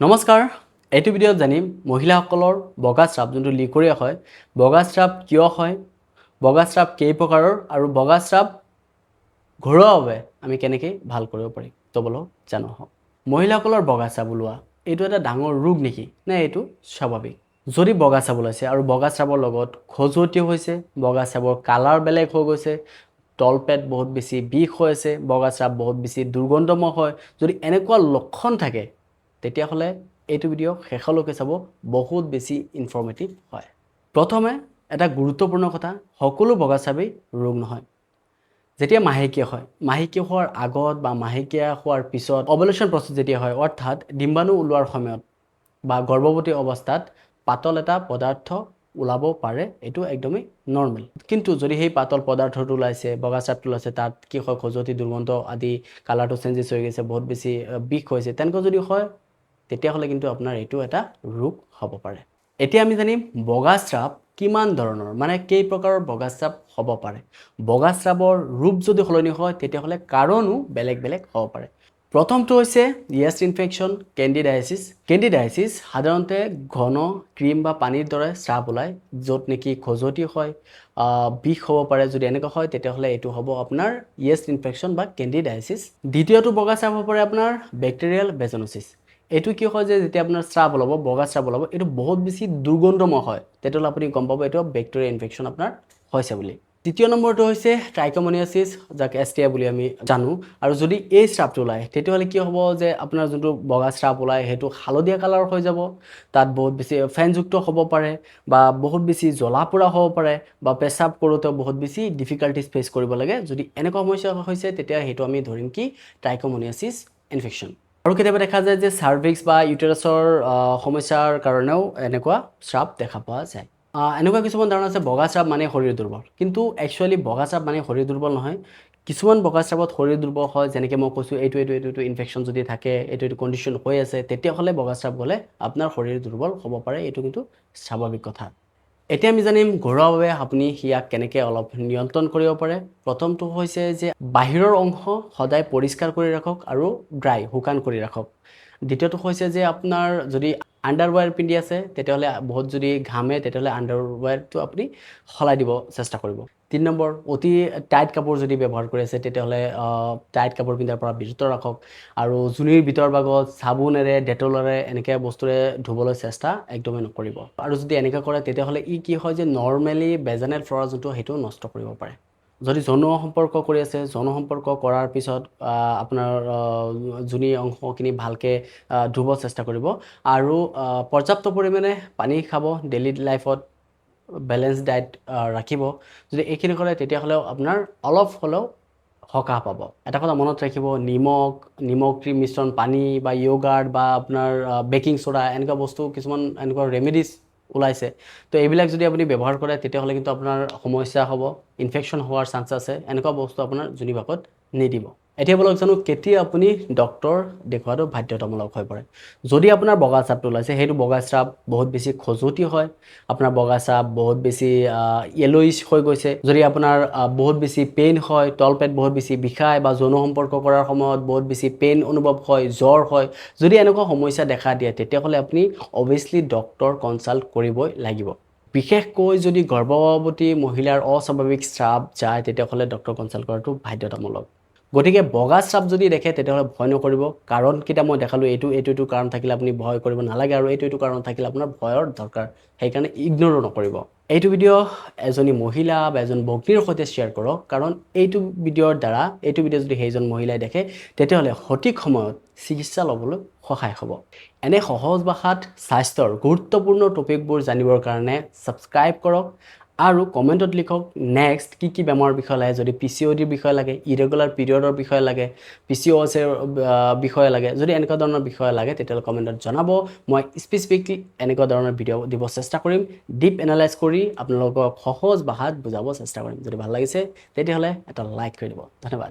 নমস্কাৰ এইটো ভিডিঅ'ত জানিম মহিলাসকলৰ বগা স্ৰাৱ যোনটো লিকৰীয়া হয় বগা স্ৰাৱ কিয় হয় বগা স্ৰাৱ কেই প্ৰকাৰৰ আৰু বগা স্ৰাৱ ঘৰুৱাভাৱে আমি কেনেকৈ ভাল কৰিব পাৰিম তো বলক জানো হওক মহিলাসকলৰ বগা স্ৰাৱ ওলোৱা এইটো এটা ডাঙৰ ৰোগ নেকি নে এইটো স্বাভাৱিক যদি বগা স্ৰাৱ ওলাইছে আৰু বগা স্ৰাৱৰ লগত খজুৱতি হৈছে বগা স্ৰাৱৰ কালাৰ বেলেগ হৈ গৈছে তলপেট বহুত বেছি বিষ হৈ আছে বগা স্ৰাৱ বহুত বেছি দুৰ্গন্ধময় হয় যদি এনেকুৱা লক্ষণ থাকে তেতিয়াহ'লে এইটো ভিডিঅ' শেষলৈকে চাব বহুত বেছি ইনফৰ্মেটিভ হয় প্ৰথমে এটা গুৰুত্বপূৰ্ণ কথা সকলো বগা স্ৰাৱেই ৰোগ নহয় যেতিয়া মাহেকীয়া হয় মাহেকীয়া হোৱাৰ আগত বা মাহেকীয়া হোৱাৰ পিছত অভুলেশ্যন প্ৰচেছ যেতিয়া হয় অৰ্থাৎ ডিম্বাণু ওলোৱাৰ সময়ত বা গৰ্ভৱতী অৱস্থাত পাতল এটা পদাৰ্থ ওলাব পাৰে এইটো একদমেই নৰ্মেল কিন্তু যদি সেই পাতল পদাৰ্থটো ওলাইছে বগা স্ৰাৱটো ওলাইছে তাত কি হয় খজুৱতি দুৰ্গন্ধ আদি কালাৰটো চেঞ্জেছ হৈ গৈছে বহুত বেছি বিষ হৈছে তেনেকুৱা যদি হয় তেতিয়াহ'লে কিন্তু আপোনাৰ এইটো এটা ৰোগ হ'ব পাৰে এতিয়া আমি জানিম বগা স্ৰাৱ কিমান ধৰণৰ মানে কেই প্ৰকাৰৰ বগা স্ৰাৱ হ'ব পাৰে বগা স্ৰাৱৰ ৰূপ যদি সলনি হয় তেতিয়াহ'লে কাৰণো বেলেগ বেলেগ হ'ব পাৰে প্ৰথমটো হৈছে ইয়েষ্ট ইনফেকশ্যন কেণ্ডিডাইচিছ সাধাৰণতে ঘন ক্ৰীম বা পানীৰ দৰে স্ৰাৱ ওলায় য'ত নেকি খজুৱতি হয় বিষ হ'ব পাৰে যদি এনেকুৱা হয় তেতিয়াহ'লে এইটো হ'ব আপোনাৰ ইয়েষ্ট ইনফেকশ্যন বা কেণ্ডিডাইচিছ দ্বিতীয়টো বগা স্ৰাৱ হ'ব পাৰে আপোনাৰ বেক্টেৰিয়েল ভেজন'চিছ এইটো কি হয় যে যেতিয়া আপোনাৰ স্ৰাৱ ওলাব বগা স্ৰাৱ ওলাব এইটো বহুত বেছি দুৰ্গন্ধময় হয় তেতিয়াহ'লে আপুনি গম পাব এইটো বেক্টেৰিয়া ইনফেকশ্যন আপোনাৰ হৈছে বুলি তৃতীয় নম্বৰটো হৈছে ট্ৰাইক'মনিয়াচিছ যাক STI বুলি আমি জানো আৰু যদি এই স্ৰাৱটো ওলায় তেতিয়াহ'লে কি হ'ব যে আপোনাৰ যোনটো বগা স্ৰাৱ ওলায় সেইটো হালধীয়া কালাৰ হৈ যাব তাত বহুত বেছি ফেনযুক্ত হ'ব পাৰে বা বহুত বেছি জ্বলা পোৰা হ'ব পাৰে বা পেচাব কৰোঁতেও বহুত বেছি ডিফিকাল্টিজ ফেচ কৰিব লাগে যদি এনেকুৱা সমস্যা হৈছে তেতিয়া সেইটো আমি ধৰিম কি ট্ৰাইক'মনিয়াচিছ ইনফেকশ্যন আৰু কেতিয়াবা দেখা যায় যে সাৰ্ভিক্স বা ইউটেৰাছৰ সমস্যাৰ কাৰণেও এনেকুৱা স্ৰাৱ দেখা পোৱা যায় এনেকুৱা কিছুমান ধাৰণা আছে বগা স্ৰাৱ মানে শৰীৰ দুৰ্বল কিন্তু একচুৱেলি বগা স্ৰাৱ মানে শৰীৰ দুৰ্বল নহয় কিছুমান বগা স্ৰাৱত শৰীৰ দুৰ্বল হয় যেনেকৈ মই কৈছোঁ এইটো ইনফেকশ্যন যদি থাকে এইটো কণ্ডিশ্যন হৈ আছে তেতিয়াহ'লে বগা স্ৰাৱ গ'লে আপোনাৰ শৰীৰ দুৰ্বল হ'ব পাৰে এইটো কিন্তু স্বাভাৱিক কথা এতিয়া আমি জানিম ঘৰুৱাভাৱে আপুনি ইয়াক কেনেকৈ অলপ নিয়ন্ত্ৰণ কৰিব পাৰে প্ৰথমটো হৈছে যে বাহিৰৰ অংশ সদায় পৰিষ্কাৰ কৰি ৰাখক আৰু ড্ৰাই শুকান কৰি ৰাখক দ্বিতীয়টো হৈছে যে আপোনাৰ যদি আণ্ডাৰৱেৰ পিন্ধি আছে তেতিয়াহ'লে বহুত যদি ঘামে তেতিয়াহ'লে আণ্ডাৰৱেৰটো আপুনি সলাই দিব চেষ্টা কৰিব 3 নম্বৰ অতি টাইট কাপোৰ যদি ব্যৱহাৰ কৰি আছে তেতিয়াহ'লে টাইট কাপোৰ পিন্ধাৰ পৰা বিৰত ৰাখক আৰু জুনিৰ ভিতৰ ভাগত চাবোনেৰে ডেটলেৰে এনেকৈ বস্তুৰে ধুবলৈ চেষ্টা একদমেই নকৰিব আৰু যদি এনেকৈ কৰে তেতিয়াহ'লে ই কি হয় যে নৰ্মেলি ভেজাইনেল ফ্ল'ৰা যোনটো সেইটো নষ্ট কৰিব পাৰে যদি যৌন সম্পৰ্ক কৰি আছে যৌন সম্পৰ্ক কৰাৰ পিছত আপোনাৰ যোনি অংশখিনি ভালকৈ ধুব চেষ্টা কৰিব আৰু পৰ্যাপ্ত পৰিমাণে পানী খাব ডেইলি লাইফত বেলেঞ্চ ডায়েট ৰাখিব যদি এইখিনি কৰে তেতিয়াহ'লেও আপোনাৰ অলপ হ'লেও সকাহ পাব এটা কথা মনত ৰাখিব নিমখ মিশ্ৰণ পানী বা য়োগাৰ্ট বা আপোনাৰ বেকিং চ'ডা এনেকুৱা বস্তু কিছুমান এনেকুৱা ৰেমেডিজ ওলাইছে তো এইবিলাক যদি আপুনি ব্যৱহাৰ কৰে তেতিয়াহ'লে কিন্তু আপোনাৰ সমস্যা হ'ব ইনফেকশ্যন হোৱাৰ চান্স আছে এনেকুৱা বস্তু আপোনাৰ যোনিভাগত নিদিব এতিয়া বলক জানো কেতিয়া আপুনি ডক্তৰ দেখুৱাটো বাধ্যতামূলক হৈ পৰে যদি আপোনাৰ বগা স্ৰাৱটো ওলাইছে সেইটো বগা স্ৰাৱ বহুত বেছি খজুৱতি হয় আপোনাৰ বগা স্ৰাৱ বহুত বেছি য়েলোইছ হৈ গৈছে যদি আপোনাৰ বহুত বেছি পেইন হয় তলপেট বহুত বেছি বিষায় বা যৌন সম্পৰ্ক কৰাৰ সময়ত বহুত বেছি পেইন অনুভৱ হয় জ্বৰ হয় যদি এনেকুৱা সমস্যা দেখা দিয়ে তেতিয়াহ'লে আপুনি অবভিয়াছলি ডক্তৰ কনচাল্ট কৰিবই লাগিব বিশেষকৈ যদি গৰ্ভৱতী মহিলাৰ অস্বাভাৱিক স্ৰাৱ যায় তেতিয়াহ'লে ডক্তৰ কনচাল্ট কৰাটো বাধ্যতামূলক গতিকে বগা স্ৰাৱ যদি দেখে তেতিয়াহ'লে ভয় নকৰিব কাৰণ কেইটা মই দেখালোঁ এইটো কাৰণ থাকিলে আপুনি ভয় কৰিব নালাগে আৰু এইটো কাৰণ থাকিলে আপোনাৰ ভয়ৰ দৰকাৰ সেইকাৰণে ইগন'ৰো নকৰিব এইটো ভিডিঅ' এজনী মহিলা বা এজন ভগ্নীৰ সৈতে শ্বেয়াৰ কৰক কাৰণ এইটো ভিডিঅ'ৰ দ্বাৰা এইটো ভিডিঅ' যদি সেইজন মহিলাই দেখে তেতিয়াহ'লে সঠিক সময়ত চিকিৎসা ল'বলৈ সহায় হ'ব এনে সহজ ভাষাত স্বাস্থ্যৰ গুৰুত্বপূৰ্ণ টপিকবোৰ জানিবৰ কাৰণে ছাবস্ক্ৰাইব কৰক আৰু কমেণ্টত লিখক নেক্সট কি বেমাৰৰ বিষয়ে লাগে যদি PCODৰ বিষয়ে লাগে ইৰেগুলাৰ পিৰিয়ডৰ বিষয়ে লাগে PCOSৰ বিষয়ে লাগে যদি এনেকুৱা ধৰণৰ বিষয়ে লাগে তেতিয়াহ'লে কমেণ্টত জনাব মই স্পেচিফিকলি এনেকুৱা ধৰণৰ ভিডিঅ' দিব চেষ্টা কৰিম ডিপ এনালাইজ কৰি আপোনালোকক সহজ ভাষাত বুজাব চেষ্টা কৰিম যদি ভাল লাগিছে তেতিয়াহ'লে এটা লাইক কৰি দিব ধন্যবাদ